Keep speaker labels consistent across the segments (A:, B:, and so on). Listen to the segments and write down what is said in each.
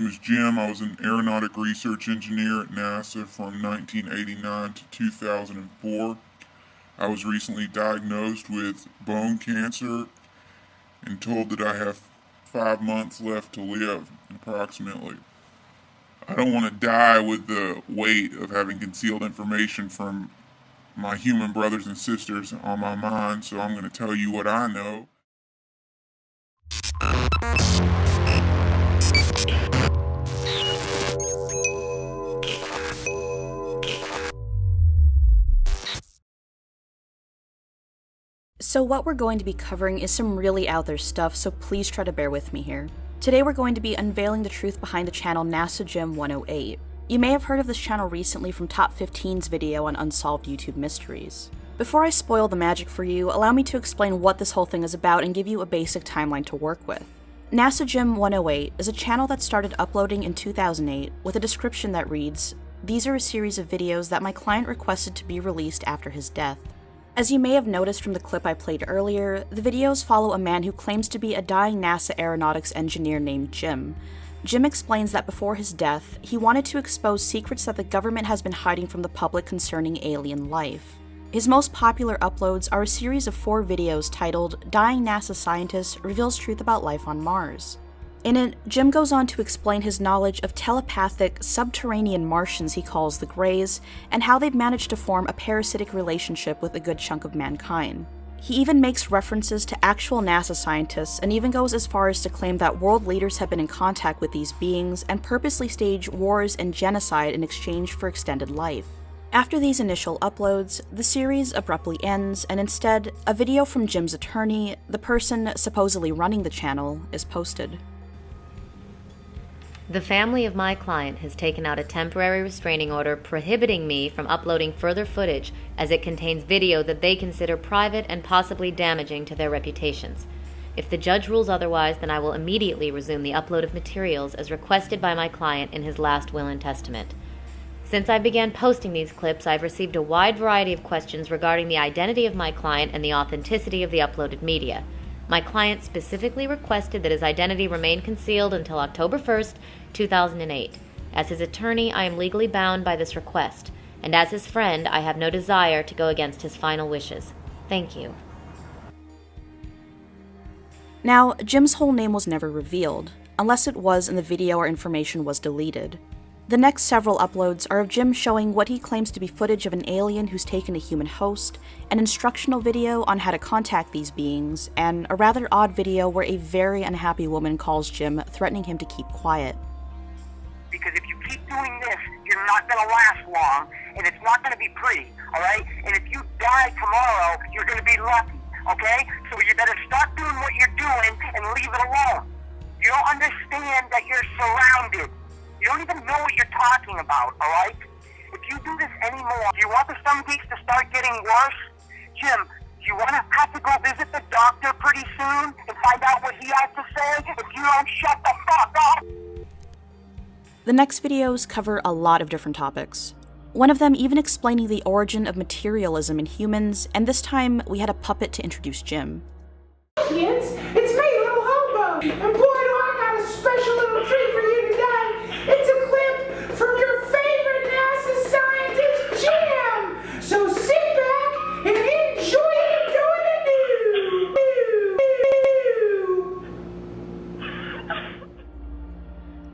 A: is Jim. I was an aeronautic research engineer at NASA from 1989 to 2004. I was recently diagnosed with bone cancer and told that I have 5 months left to live, approximately. I don't want to die with the weight of having concealed information from my human brothers and sisters on my mind, so I'm going to tell you what I know.
B: So what we're going to be covering is some really out there stuff, so please try to bear with me here. Today we're going to be unveiling the truth behind the channel NASA Jim 108. You may have heard of this channel recently from Top 15's video on unsolved YouTube mysteries. Before I spoil the magic for you, allow me to explain what this whole thing is about and give you a basic timeline to work with. NASA Jim 108 is a channel that started uploading in 2008 with a description that reads, "These are a series of videos that my client requested to be released after his death." As you may have noticed from the clip I played earlier, the videos follow a man who claims to be a dying NASA aeronautics engineer named Jim. Jim explains that before his death, he wanted to expose secrets that the government has been hiding from the public concerning alien life. His most popular uploads are a series of 4 videos titled "Dying NASA Scientist Reveals Truth About Life on Mars." In it, Jim goes on to explain his knowledge of telepathic, subterranean Martians he calls the Greys, and how they've managed to form a parasitic relationship with a good chunk of mankind. He even makes references to actual NASA scientists and even goes as far as to claim that world leaders have been in contact with these beings and purposely stage wars and genocide in exchange for extended life. After these initial uploads, the series abruptly ends, and instead, a video from Jim's attorney, the person supposedly running the channel, is posted.
C: The family of my client has taken out a temporary restraining order prohibiting me from uploading further footage as it contains video that they consider private and possibly damaging to their reputations. If the judge rules otherwise, then I will immediately resume the upload of materials as requested by my client in his last will and testament. Since I began posting these clips, I've received a wide variety of questions regarding the identity of my client and the authenticity of the uploaded media. My client specifically requested that his identity remain concealed until October 1st, 2008. As his attorney, I am legally bound by this request, and as his friend, I have no desire to go against his final wishes. Thank you.
B: Now, Jim's whole name was never revealed, unless it was and the video or information was deleted. The next several uploads are of Jim showing what he claims to be footage of an alien who's taken a human host, an instructional video on how to contact these beings, and a rather odd video where a very unhappy woman calls Jim, threatening him to keep quiet.
D: Because if you keep doing this, you're not going to last long, and it's not going to be pretty, alright? And if you die tomorrow, you're going to be lucky, okay? So you better stop doing what you're doing and leave it alone. You don't understand that you're surrounded. You don't even know what you're talking about, alright? If you do this anymore, do you want the stomach aches to start getting worse? Jim, do you want to have to go visit the doctor pretty soon and find out what he has to say if you don't shut the fuck up?
B: The next videos cover a lot of different topics. One of them even explaining the origin of materialism in humans, and this time we had a puppet to introduce Jim.
E: Kids, it's me, Little Hobo, and boy do I got a special little treat for you today. It's a clip from your favorite NASA scientist, Jim! So sit back and enjoy it doing it new!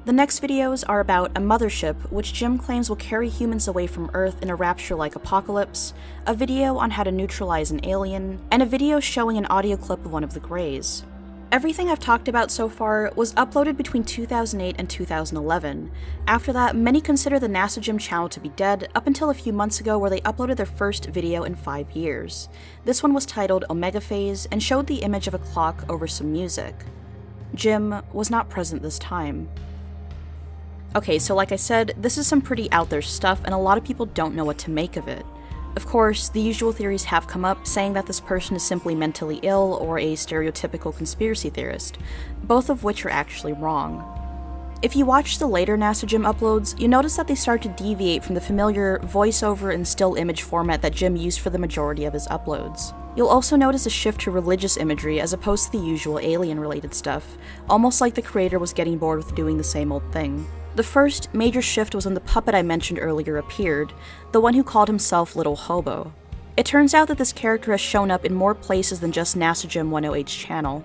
B: The next videos are about a mothership, which Jim claims will carry humans away from Earth in a rapture-like apocalypse, a video on how to neutralize an alien, and a video showing an audio clip of one of the Greys. Everything I've talked about so far was uploaded between 2008 and 2011. After that, many consider the NASA Jim channel to be dead, up until a few months ago where they uploaded their first video in 5 years. This one was titled Omega Phase and showed the image of a clock over some music. Jim was not present this time. Okay, so like I said, this is some pretty out there stuff and a lot of people don't know what to make of it. Of course, the usual theories have come up, saying that this person is simply mentally ill or a stereotypical conspiracy theorist, both of which are actually wrong. If you watch the later NASA Jim uploads, you notice that they start to deviate from the familiar voiceover and still image format that Jim used for the majority of his uploads. You'll also notice a shift to religious imagery as opposed to the usual alien-related stuff, almost like the creator was getting bored with doing the same old thing. The first major shift was when the puppet I mentioned earlier appeared, the one who called himself Little Hobo. It turns out that this character has shown up in more places than just NASA Gym 108's channel.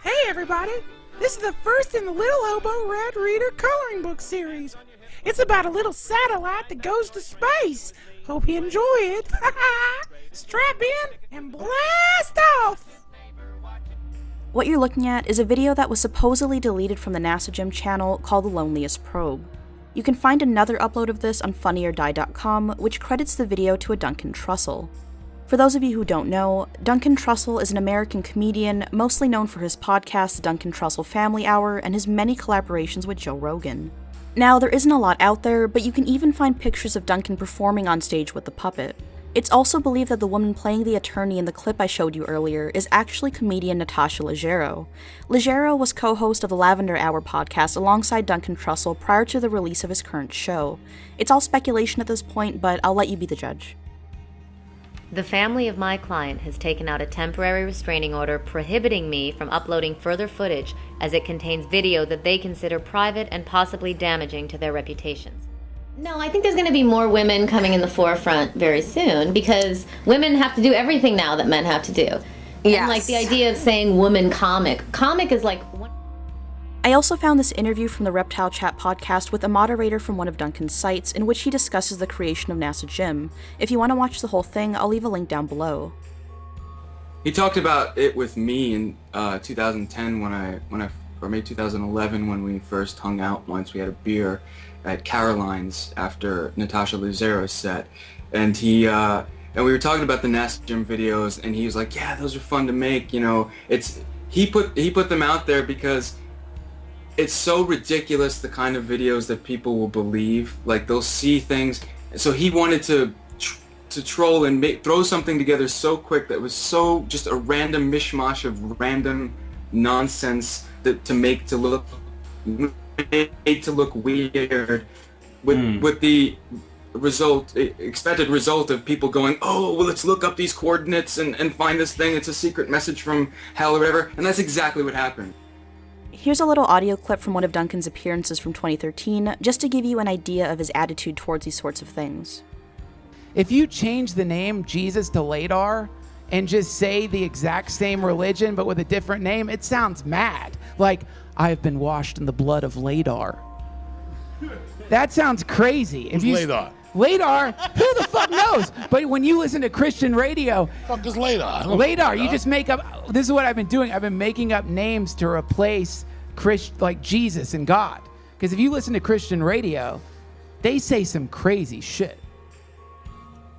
E: Hey everybody! This is the first in the Little Hobo Red Reader coloring book series. It's about a little satellite that goes to space. Hope you enjoy it. Strap in and blast off!
B: What you're looking at is a video that was supposedly deleted from the NASA Gym channel called The Loneliest Probe. You can find another upload of this on funnyordie.com, which credits the video to a Duncan Trussell. For those of you who don't know, Duncan Trussell is an American comedian mostly known for his podcast, The Duncan Trussell Family Hour, and his many collaborations with Joe Rogan. Now, there isn't a lot out there, but you can even find pictures of Duncan performing on stage with the puppet. It's also believed that the woman playing the attorney in the clip I showed you earlier is actually comedian Natasha Leggero. Leggero was co-host of the Lavender Hour podcast alongside Duncan Trussell prior to the release of his current show. It's all speculation at this point, but I'll let you be the judge.
C: The family of my client has taken out a temporary restraining order prohibiting me from uploading further footage as it contains video that they consider private and possibly damaging to their reputations.
F: No, I think there's going to be more women coming in the forefront very soon because women have to do everything now that men have to do.
B: Yes.
F: And like the idea of saying woman comic is like...
B: I also found this interview from the Reptile Chat podcast with a moderator from one of Duncan's sites in which he discusses the creation of NASA Gym. If you want to watch the whole thing, I'll leave a link down below.
G: He talked about it with me in 2010 or maybe 2011 when we first hung out once. We had a beer at Caroline's after Natasha Leggero's set, and we were talking about the NASA Gym videos, and he was like, "Yeah, those are fun to make." You know, he put them out there because it's so ridiculous the kind of videos that people will believe. Like they'll see things, so he wanted to troll and throw something together so quick that was so just a random mishmash of random nonsense to look weird with the expected result of people going, "Oh, well, let's look up these coordinates and find this thing. It's a secret message from hell," or whatever. And that's exactly what happened.
B: Here's a little audio clip from one of Duncan's appearances from 2013, just to give you an idea of his attitude towards these sorts of things.
H: If you change the name Jesus to Ladar and just say the exact same religion but with a different name, it sounds mad. Like, I have been washed in the blood of Ladar. That sounds crazy.
I: Who's Ladar?
H: Ladar? Who the fuck knows? But when you listen to Christian radio...
I: Fuck is Ladar?
H: Ladar, you just make up... This is what I've been doing. I've been making up names to replace like Jesus and God. Because if you listen to Christian radio, they say some crazy shit.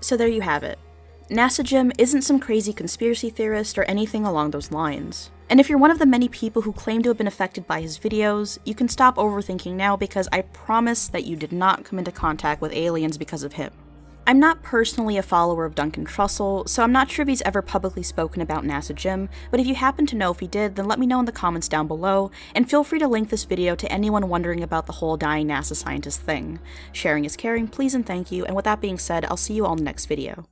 B: So there you have it. NASA Gym isn't some crazy conspiracy theorist or anything along those lines. And if you're one of the many people who claim to have been affected by his videos, you can stop overthinking now because I promise that you did not come into contact with aliens because of him. I'm not personally a follower of Duncan Trussell, so I'm not sure if he's ever publicly spoken about NASA Gym, but if you happen to know if he did, then let me know in the comments down below, and feel free to link this video to anyone wondering about the whole dying NASA scientist thing. Sharing is caring, please and thank you, and with that being said, I'll see you all in the next video.